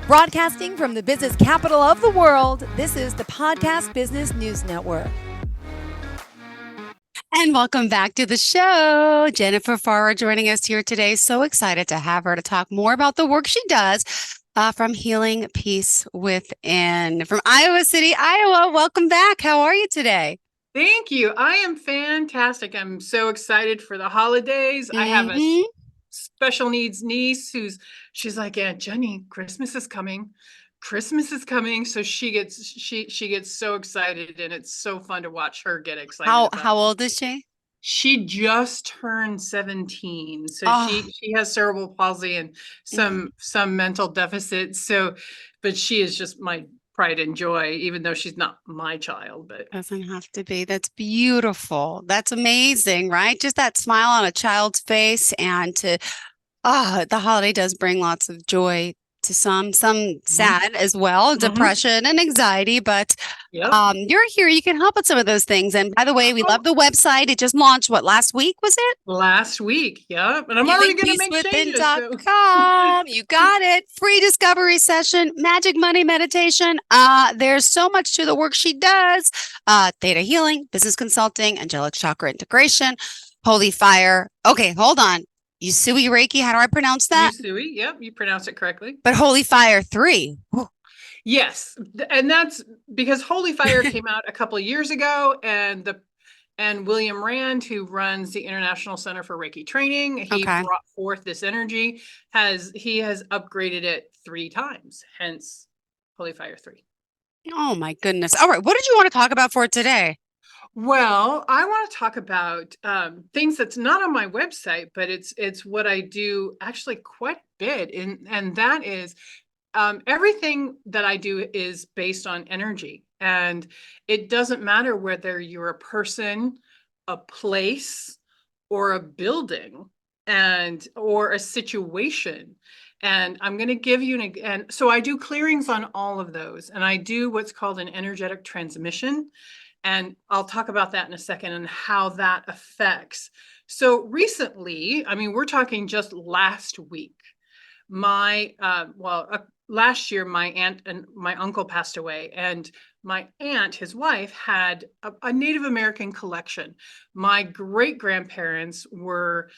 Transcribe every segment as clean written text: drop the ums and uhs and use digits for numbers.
Broadcasting from the business capital of the world, this is the Podcast Business News Network. And welcome back to the show. Jennifer Farrar joining us here today. So excited to have her to talk more about the work she does from Healing Peace Within. From Iowa City, Iowa. Welcome back. How are you today? Thank you. I am fantastic. I'm so excited for the holidays. I have a special needs niece she's like, Aunt Jenny, Christmas is coming. Christmas is coming. So she gets so excited, and it's so fun to watch her get excited. How old is she? She just turned 17. So she has cerebral palsy and some mental deficits. But she is just my pride and joy, even though she's not my child. But doesn't have to be. That's beautiful. That's amazing, right? Just that smile on a child's face, and the holiday does bring lots of joy to some sad as well, depression and anxiety, but you're here, you can help with some of those things. And by the way, we love the website. It just launched, last week, was it? Last week, yeah. And I'm already going to make changes. So. You got it. Free discovery session, magic money meditation. There's so much to the work she does. Theta healing, business consulting, angelic chakra integration, holy fire. Okay, hold on. Usui Reiki, how do I pronounce that? Usui, yep, you pronounce it correctly. But Holy Fire 3. Whew. Yes, and that's because Holy Fire came out a couple of years ago, and William Rand, who runs the International Center for Reiki Training, he brought forth this energy. He has upgraded it 3 times, hence Holy Fire 3. Oh my goodness. All right, what did you want to talk about for today? Well, I want to talk about things that's not on my website, but it's what I do actually quite a bit, and that is everything that I do is based on energy, and it doesn't matter whether you're a person, a place, or a building, or a situation. And I'm going to give you and so I do clearings on all of those, and I do what's called an energetic transmission. And I'll talk about that in a second and how that affects. So recently, I mean, we're talking just last week, last year, my aunt and my uncle passed away, and my aunt, his wife, had a Native American collection. My great-grandparents were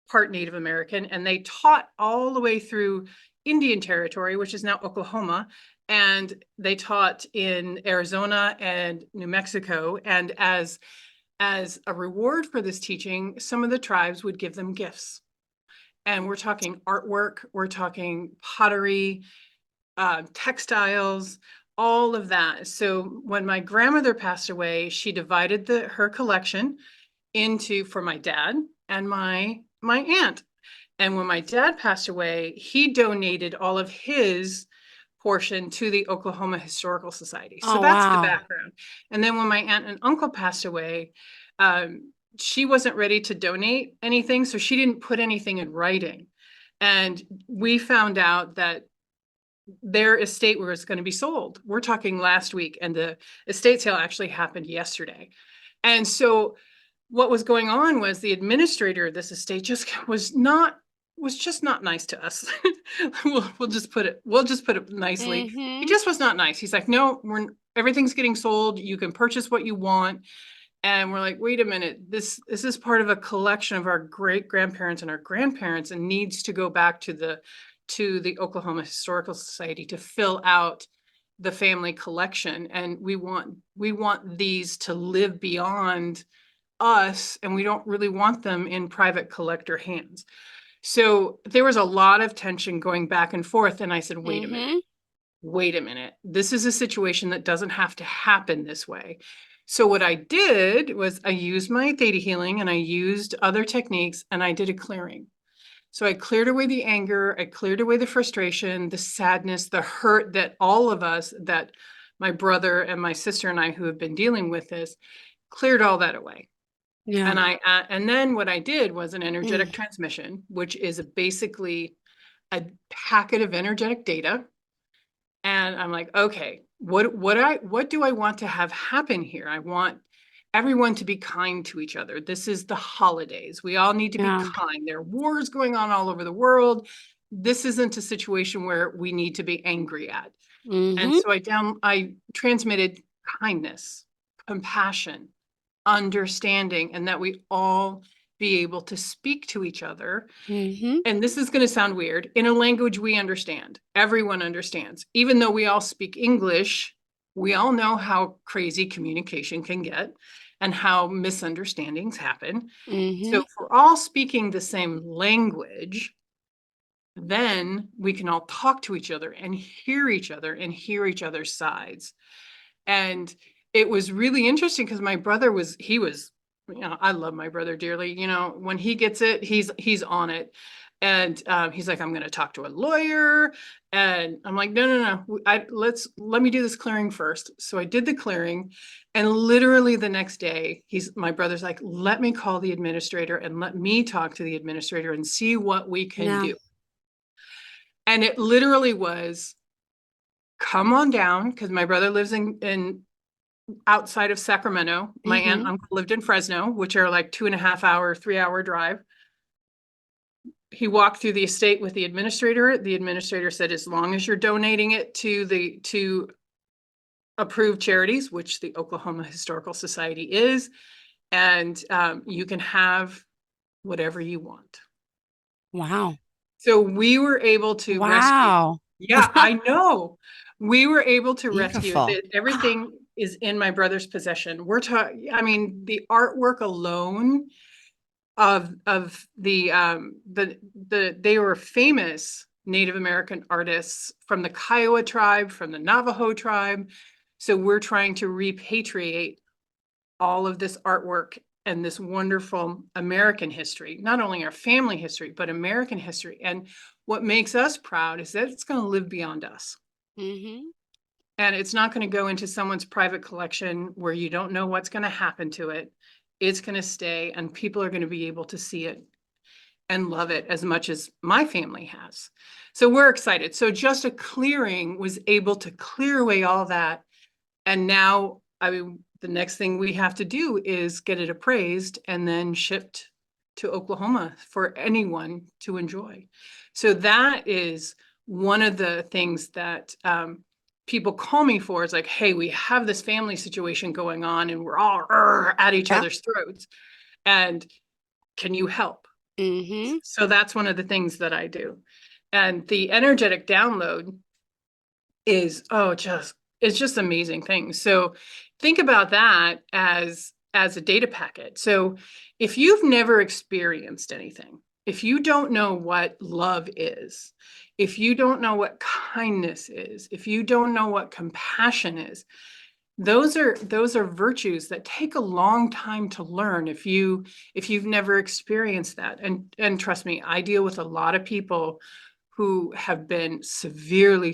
part Native American, and they taught all the way through Indian Territory, which is now Oklahoma, and they taught in Arizona and New Mexico. And as a reward for this teaching, some of the tribes would give them gifts. And we're talking artwork, we're talking pottery, textiles, all of that. So when my grandmother passed away, she divided her collection for my dad and my aunt. And when my dad passed away, he donated all of his portion to the Oklahoma Historical Society. So that's the background. And then when my aunt and uncle passed away, she wasn't ready to donate anything, so she didn't put anything in writing. And we found out that their estate was going to be sold. We're talking last week, and the estate sale actually happened yesterday. And so what was going on was the administrator of this estate was just not nice to us. we'll just put it nicely. He just was not nice. He's like, no, everything's getting sold. You can purchase what you want. And we're like, wait a minute, this is part of a collection of our great grandparents and our grandparents, and needs to go back to the Oklahoma Historical Society to fill out the family collection. And we want these to live beyond us, and we don't really want them in private collector hands. So there was a lot of tension going back and forth. And I said, wait a minute. This is a situation that doesn't have to happen this way. So what I did was I used my theta healing, and I used other techniques, and I did a clearing. So I cleared away the anger, I cleared away the frustration, the sadness, the hurt that all of us, that my brother and my sister and I, who have been dealing with this, cleared all that away. Yeah. And then what I did was an energetic transmission, which is basically a packet of energetic data. And I'm like, okay, what do I want to have happen here? I want everyone to be kind to each other. This is the holidays. We all need to be kind. There are wars going on all over the world. this isn't a situation where we need to be angry at. And Mm-hmm. so I transmitted kindness, compassion, understanding, and that we all be able to speak to each other. Mm-hmm. And this is going to sound weird, in a language we understand. Everyone understands. Even though we all speak English, we all know how crazy communication can get and how misunderstandings happen. So Mm-hmm. if we're all speaking the same language, then we can all talk to each other and hear each other and hear each other's sides. And it was really interesting because my brother he was, I love my brother dearly. When he gets it, he's on it. And he's like, I'm going to talk to a lawyer. And I'm like, no. Let me do this clearing first. So I did the clearing, and literally the next day, my brother's like, let me call the administrator and let me talk to the administrator and see what we can Yeah. do. And it literally was, come on down, because my brother lives in outside of Sacramento. My aunt and Mm-hmm. uncle lived in Fresno, which are like 2.5 hour, 3 hour drive. He walked through the estate with the administrator. The administrator said, as long as you're donating it to approved charities, which the Oklahoma Historical Society is, and you can have whatever you want. Wow. So we were able to rescue. Wow. Yeah, I know. We were able to rescue Beautiful. that. Everything is in my brother's possession. I mean, the artwork alone of they were famous Native American artists from the Kiowa tribe, from the Navajo tribe. So we're trying to repatriate all of this artwork and this wonderful American history, not only our family history, but American history. And what makes us proud is that it's going to live beyond us. Mm-hmm. And it's not going to go into someone's private collection where you don't know what's going to happen to it. It's going to stay, and people are going to be able to see it and love it as much as my family has. So we're excited. So just a clearing was able to clear away all that. And now, I mean, the next thing we have to do is get it appraised and then shipped to Oklahoma for anyone to enjoy. So that is one of the things that people call me for. Is like, hey, we have this family situation going on and we're all at each Yeah. other's throats. And can you help? Mm-hmm. So that's one of the things that I do. And the energetic download is, it's just amazing thing. So think about that as a data packet. So if you've never experienced anything, if you don't know what love is, if you don't know what kindness is, if you don't know what compassion is, those are virtues that take a long time to learn if you've never experienced that. And trust me, I deal with a lot of people who have been severely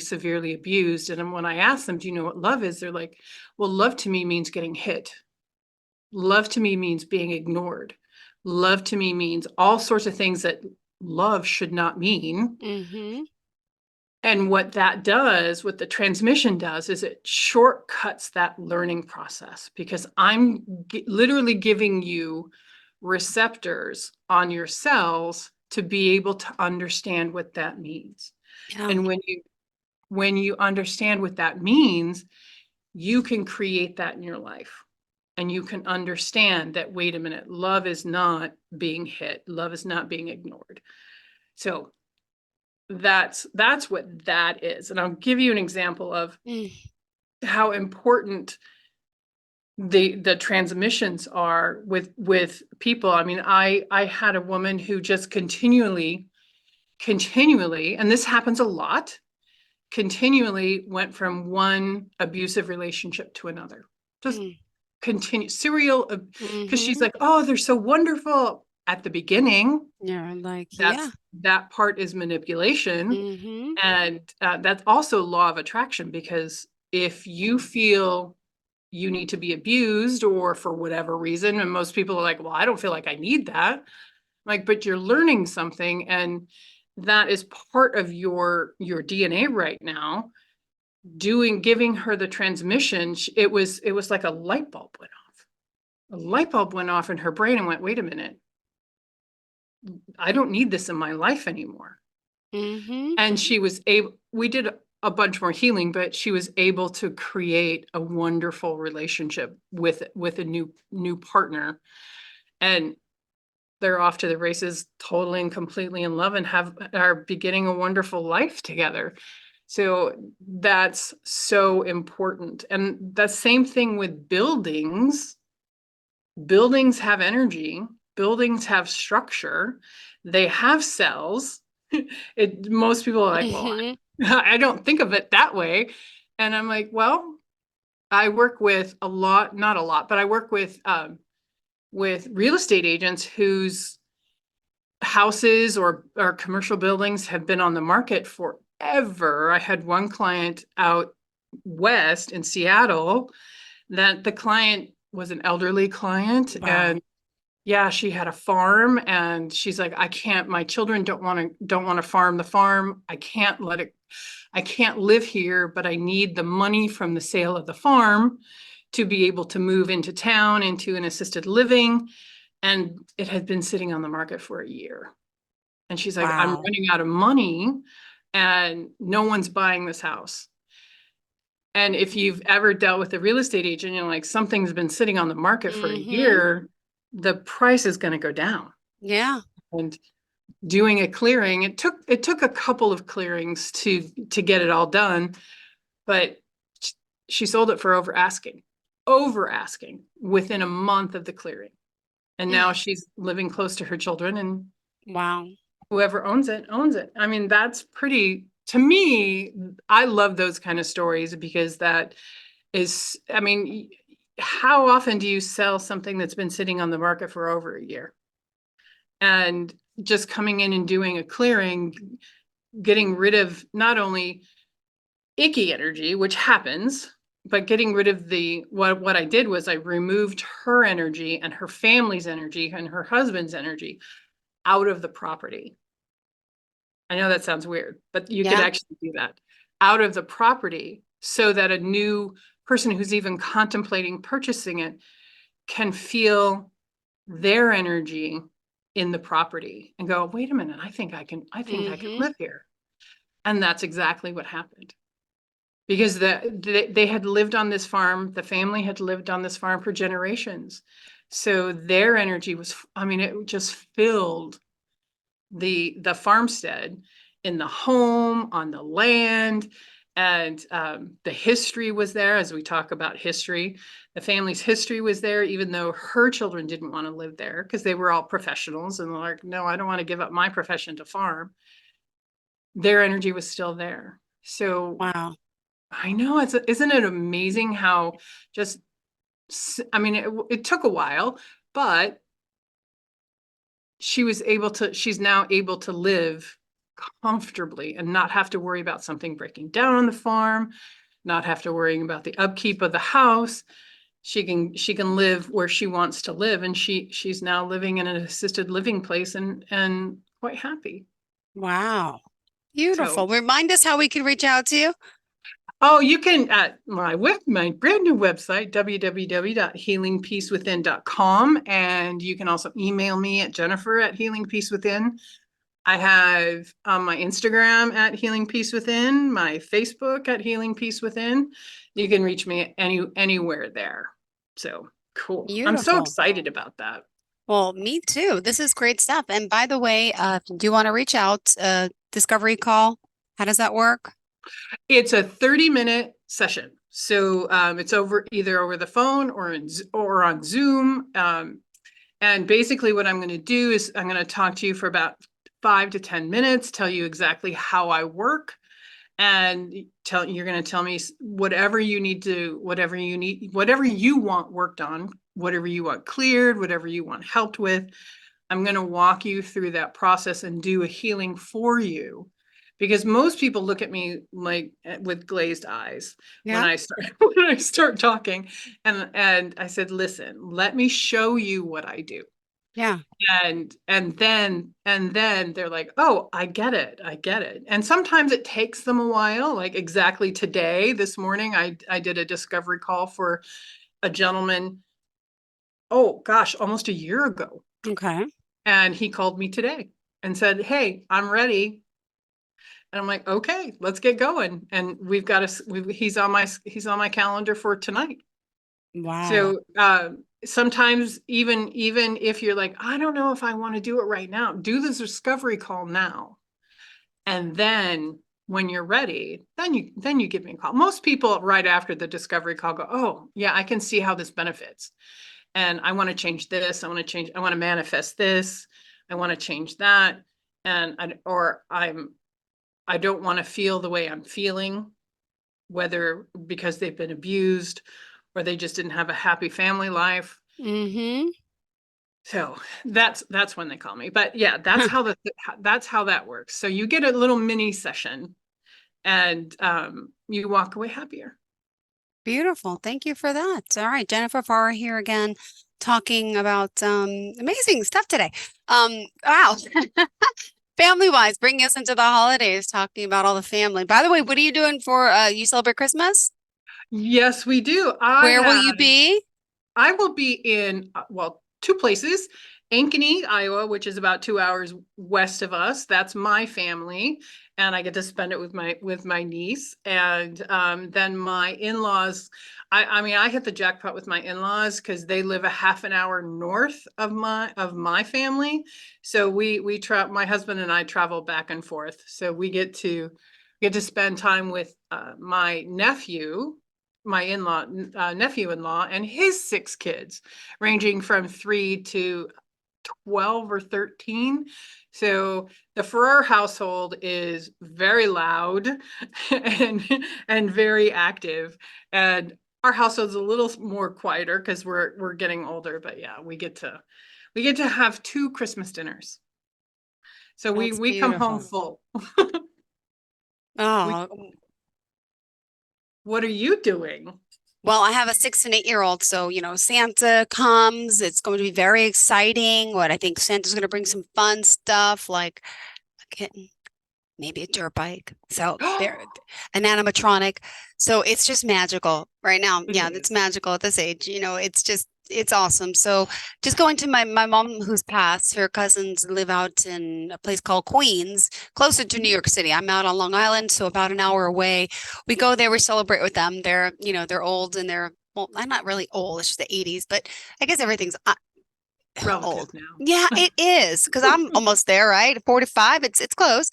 abused. And when I ask them, do you know what love is? They're like, well, love to me means getting hit. Love to me means being ignored. Love to me means all sorts of things that love should not mean. Mm-hmm. And what that does, what the transmission does, is it shortcuts that learning process, because I'm literally giving you receptors on your cells to be able to understand what that means. Yeah. And when you understand what that means, you can create that in your life. And you can understand that, wait a minute, love is not being hit, love is not being ignored. So that's what that is. And I'll give you an example of Mm. how important the transmissions are with people. I mean, I had a woman who just continually, and this happens a lot, continually went from one abusive relationship to another. Just Mm. continue serial, because she's Mm-hmm. like, oh, they're so wonderful at the beginning. You're like, yeah. That part is manipulation. Mm-hmm. And that's also law of attraction, because if you feel you need to be abused, or for whatever reason, and most people are like, well, I don't feel like I need that. I'm like, but you're learning something, and that is part of your DNA right now. Giving her the transmission, it was like a light bulb went off. A light bulb went off in her brain and went, wait a minute, I don't need this in my life anymore. Mm-hmm. And she was able, we did a bunch more healing, but she was able to create a wonderful relationship with a new partner. And they're off to the races totally and completely in love and are beginning a wonderful life together. So that's so important. And the same thing with buildings. Buildings have energy, buildings have structure, they have cells. Most people are like, well, Mm-hmm. I don't think of it that way. And I'm like, well, I work with a lot, not a lot, but I work with real estate agents whose houses or commercial buildings have been on the market forever. I had one client out west in Seattle that the client was an elderly client, Wow. and yeah, she had a farm, and she's like, I can't, my children don't want to farm the farm. I can't live here, but I need the money from the sale of the farm to be able to move into town into an assisted living. And it had been sitting on the market for a year. And she's like, I'm Wow. running out of money and no one's buying this house. And if you've ever dealt with a real estate agent, you know, like something's been sitting on the market for a Mm-hmm. year, the price is going to go down. Yeah. And doing a clearing, it took a couple of clearings to get it all done, but she sold it for over asking within a month of the clearing. And Mm. now she's living close to her children, and Wow. whoever owns it owns it. I mean, that's pretty, to me, I love those kind of stories because that is, I mean, how often do you sell something that's been sitting on the market for over a year? And just coming in and doing a clearing, getting rid of not only icky energy, which happens, but getting rid of what I did was I removed her energy and her family's energy and her husband's energy out of the property. I know that sounds weird, but you could Yeah. actually do that out of the property so that a new person who's even contemplating purchasing it can feel their energy in the property and go, wait a minute, I think I can Mm-hmm. live here. And that's exactly what happened. Because they had lived on this farm, the family had lived on this farm for generations. So their energy was, I mean, it just filled the farmstead, in the home, on the land. And the history was there. As we talk about history, the family's history was there, even though her children didn't want to live there because they were all professionals and they're like, no, I don't want to give up my profession to farm. Their energy was still there. So Wow. I know, isn't it amazing how just, I mean, it took a while, but she's now able to live comfortably and not have to worry about something breaking down on the farm, not have to worry about the upkeep of the house. She can live where she wants to live, and she's now living in an assisted living place and quite happy. Wow. So, Beautiful. Remind us how we can reach out to you. oh, you can at my brand new website, www.healingpeacewithin.com. And you can also email me at Jennifer@healingpeacewithin. I have my Instagram at Healing Peace Within, my Facebook at Healing Peace Within. You can reach me anywhere there. So cool. I'm so Beautiful. excited about that. Well, me too. This is great stuff. And by the way, if you do want to reach out, discovery call, how does that work? It's a 30-minute session. So it's either over the phone or on Zoom. And basically what I'm going to do is I'm going to talk to you for about 5 to 10 minutes, tell you exactly how I work, and you're going to tell me whatever you want worked on, whatever you want cleared, whatever you want helped with. I'm going to walk you through that process and do a healing for you, because most people look at me like with glazed eyes when Yeah. I start when I start talking, and I said, listen, let me show you what I do. Yeah. And then they're like, oh, I get it. And sometimes it takes them a while. Like exactly today, this morning, I did a discovery call for a gentleman, oh gosh, almost a year ago. Okay. And he called me today and said, hey, I'm ready. And I'm like, okay, let's get going. And we've got he's on my calendar for tonight. Wow. So sometimes even if you're like, I don't know if I want to do it right now, do this discovery call now. And then when you're ready, then you give me a call. Most people right after the discovery call go, oh yeah, I can see how this benefits. And I want to change this. I want to manifest this. I want to change that. And I don't want to feel the way I'm feeling, whether because they've been abused or they just didn't have a happy family life. Mm-hmm. So that's when they call me. But yeah, that's how that works. So you get a little mini session and you walk away happier. Beautiful. Thank you for that. All right, Jennifer Farrar here again, talking about amazing stuff today. Wow. Family wise, bringing us into the holidays, talking about all the family. By the way, what are you doing for you celebrate Christmas? Yes, we do. Where will you be? I will be in, well, two places. Ankeny, Iowa, which is about 2 hours west of us. That's my family, and I get to spend it with my niece. And then my in-laws. I mean, I hit the jackpot with my in-laws because they live a half an hour north of my family. So my husband and I travel back and forth. So we get to spend time with my nephew, my in-law nephew-in-law, and his 6 kids, ranging from 3 to 12 or 13. So the Farrar household is very loud and very active, and our household's a little more quieter because we're getting older. But yeah, we get to have 2 Christmas dinners. So we That's we come home beautiful. full. We, Oh, what are you doing? well, I have a 6 and 8-year-old, so Santa comes. It's going to be very exciting. What I think Santa's going to bring some fun stuff like a kitten, maybe a dirt bike. So there, an animatronic. So it's just magical right now. It Yeah, is. it's magical at this age. It's awesome. So just going to my mom who's passed, her cousins live out in a place called Queens, closer to New York City. I'm out on Long Island, so about an hour away. We go there, we celebrate with them. They're old and well, I'm not really old, it's just the 80s, but I guess everything's Relative old. now. Yeah, it is because I'm almost there, right? 45, it's close.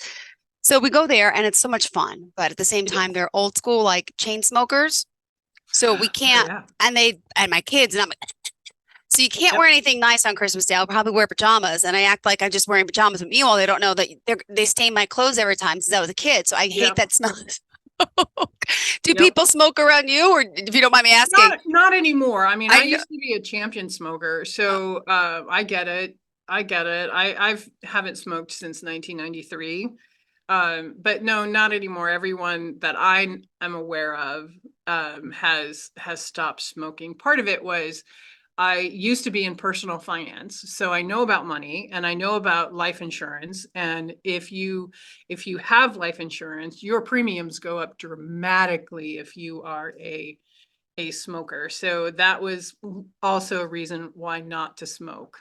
So we go there and it's so much fun, but at the same It time, is. they're old school, like chain smokers. So we Oh can't, yeah. and my kids, and I'm like, so you can't wear Yep. anything nice on Christmas Day. I'll probably wear pajamas, and I act like I'm just wearing pajamas. But meanwhile, they don't know that they stain my clothes every time since I was a kid. So I hate Yep. that smell. Do Yep. people smoke around you, or if you don't mind me asking? Not anymore. I mean, I I know. used to be a champion smoker, so I get it. I get it. I've haven't smoked since 1993. But no, not anymore. Everyone that I am aware of has stopped smoking. Part of it was I used to be in personal finance, so I know about money and I know about life insurance. And if you have life insurance, your premiums go up dramatically if you are a smoker. So that was also a reason why not to smoke,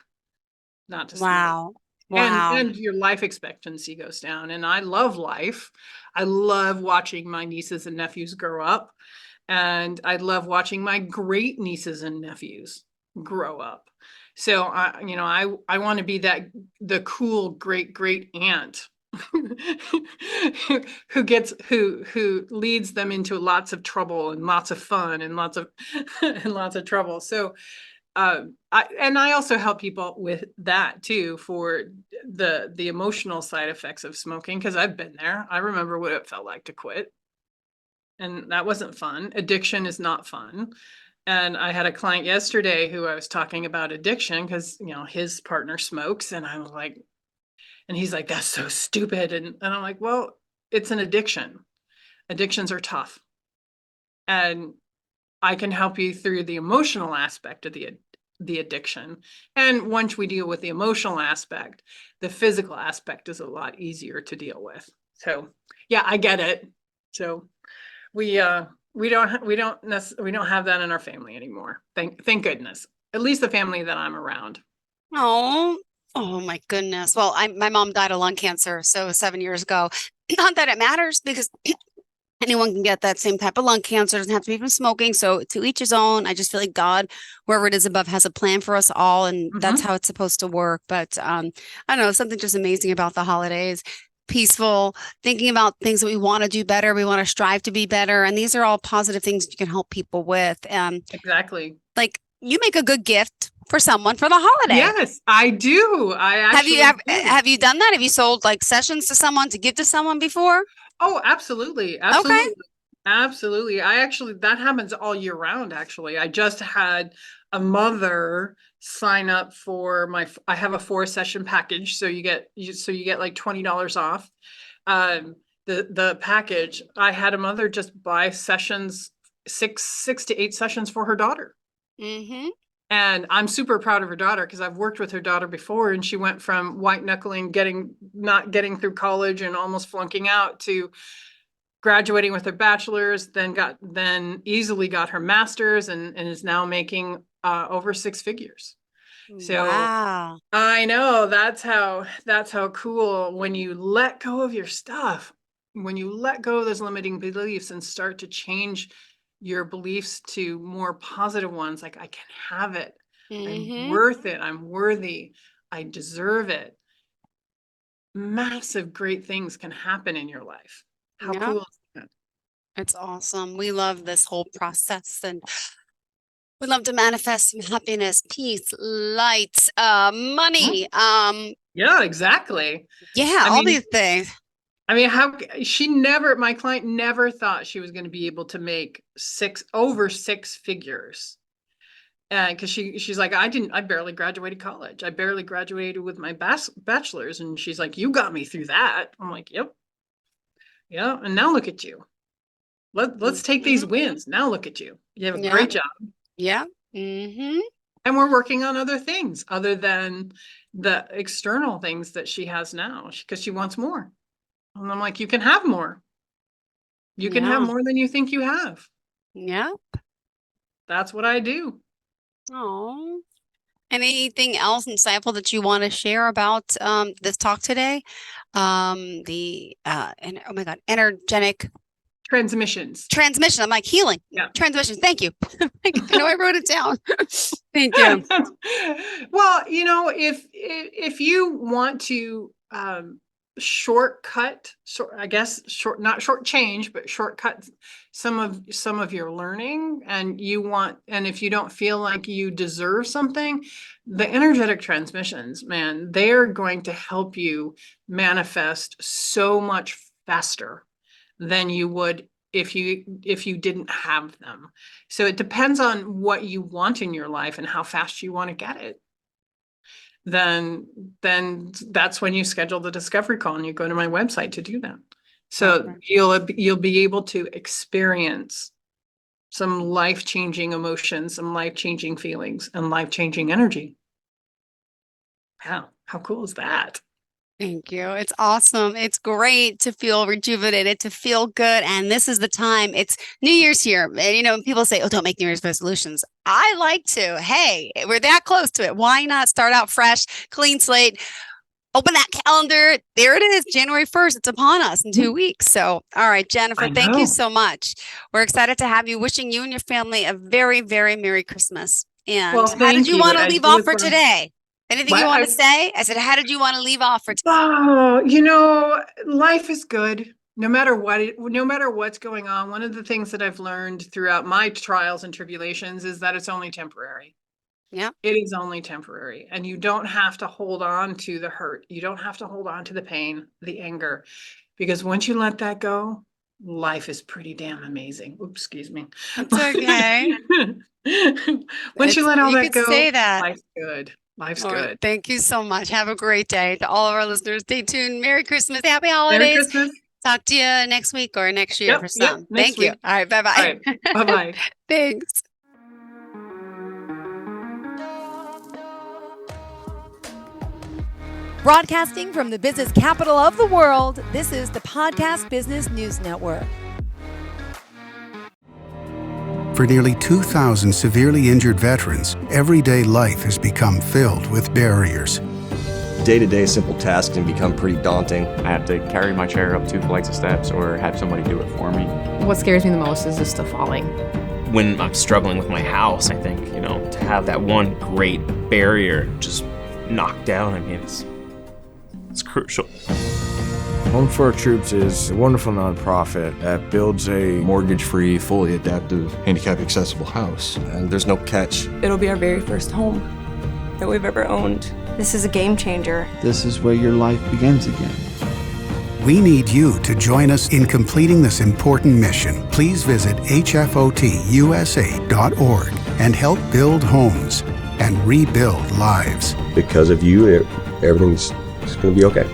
not to smoke. Wow. And Wow. your life expectancy goes down. And I love life. I love watching my nieces and nephews grow up. And I love watching my great nieces and nephews grow up. So I want to be the cool great aunt who leads them into lots of trouble and lots of fun and lots of and lots of trouble. So I also help people with that too, for the emotional side effects of smoking, because I've been there. I remember what it felt like to quit, and that wasn't fun. Addiction is not fun. And I had a client yesterday who I was talking about addiction because his partner smokes, and I was like, and he's like, that's so stupid. And I'm like, well, it's an addiction. Addictions are tough. And I can help you through the emotional aspect of the addiction. And once we deal with the emotional aspect, the physical aspect is a lot easier to deal with. So yeah, I get it. So we don't have that in our family anymore. Thank goodness. At least the family that I'm around. Oh, oh my goodness. Well, my mom died of lung cancer, so 7 years ago. not that it matters because anyone can get that same type of lung cancer. It doesn't have to be from smoking. So to each his own. I just feel like God, wherever it is above, has a plan for us all, and that's how it's supposed to work. But I don't know, something just amazing about the holidays. Peaceful, thinking about things that we want to do better. We want to strive to be better, and these are all positive things you can help people with. Exactly. Like you make a good gift for someone for the holiday. Yes, I do. I actually have you done that? Have you sold like sessions to someone to give to someone before? Oh, absolutely. Absolutely. That happens all year round, actually. I just had a mother sign up for I have a 4-session package. So you get like $20 off. The package, I had a mother just buy sessions, 6 to 8 sessions for her daughter. Mm-hmm. And I'm super proud of her daughter because I've worked with her daughter before, and she went from white knuckling, not getting through college and almost flunking out, to graduating with her bachelor's, then easily got her master's, and is now making over 6 figures. So wow. I know that's how cool when you let go of your stuff, when you let go of those limiting beliefs and start to change your beliefs to more positive ones, like I can have it. I'm worth it. I'm worthy. I deserve it. Massive, great things can happen in your life. How cool is that? It's awesome. We love this whole process, and we love to manifest some happiness, peace, light, money. Yeah, exactly. Yeah, all these things. I mean, my client never thought she was going to be able to make over 6 figures. And because she's like, I barely graduated college. I barely graduated with my bachelor's. And she's like, you got me through that. I'm like, yep. Yeah. And now look at you. Let's take these wins. Now look at you. You have a great job. Yeah. Mm-hmm. And we're working on other things other than the external things that she has now, because she wants more. And I'm like, you can have more. You can have more than you think you have. Yeah. That's what I do. Oh. Anything else insightful that you want to share about this talk today? Oh my God, energetic transmission. I'm like healing. Yeah. Transmissions. Thank you. I know I wrote it down. Thank you. Well, if you want to shortcut, not shortchange, but shortcut some of your learning, and if you don't feel like you deserve something, the energetic transmissions, man, they're going to help you manifest so much faster than you would if you didn't have them. So it depends on what you want in your life and how fast you want to get it. Then that's when you schedule the discovery call and you go to my website to do that. So you'll be able to experience some life-changing emotions, some life-changing feelings, and life-changing energy. Wow, how cool is that? Thank you. It's awesome. It's great to feel rejuvenated, to feel good. And this is the time. It's New Year's here. And, people say, oh, don't make New Year's resolutions. I like to. Hey, we're that close to it. Why not start out fresh, clean slate? Open that calendar. There it is, January 1st. It's upon us in 2 weeks. So, all right, Jennifer, thank you so much. We're excited to have you. Wishing you and your family a very, very Merry Christmas. And how did you want to leave off for today? Anything you want to say? I said, how did you want to leave off for today? Oh, life is good. No matter what's going on. One of the things that I've learned throughout my trials and tribulations is that it's only temporary. Yeah. It is only temporary. And you don't have to hold on to the hurt. You don't have to hold on to the pain, the anger, because once you let that go, life is pretty damn amazing. Oops, excuse me. It's okay. Once you let all that go, say that. life's good. Life's good. Thank you so much. Have a great day. To all of our listeners, stay tuned. Merry Christmas. Happy holidays. Merry Christmas. Talk to you next week or next year for some. Thank you. All right. Bye-bye. All right. Bye-bye. Thanks. Broadcasting from the business capital of the world, this is the Podcast Business News Network. For nearly 2,000 severely injured veterans, everyday life has become filled with barriers. day-to-day simple tasks can become pretty daunting. I have to carry my chair up 2 flights of steps or have somebody do it for me. What scares me the most is just the falling. When I'm struggling with my house, I think, to have that one great barrier just knocked down, it's crucial. Home for Our Troops is a wonderful nonprofit that builds a Mortgage-free, fully adaptive, handicap-accessible house. And there's no catch. It'll be our very first home that we've ever owned. This is a game changer. This is where your life begins again. We need you to join us in completing this important mission. Please visit hfotusa.org and help build homes and rebuild lives. Because of you, everything's going to be okay.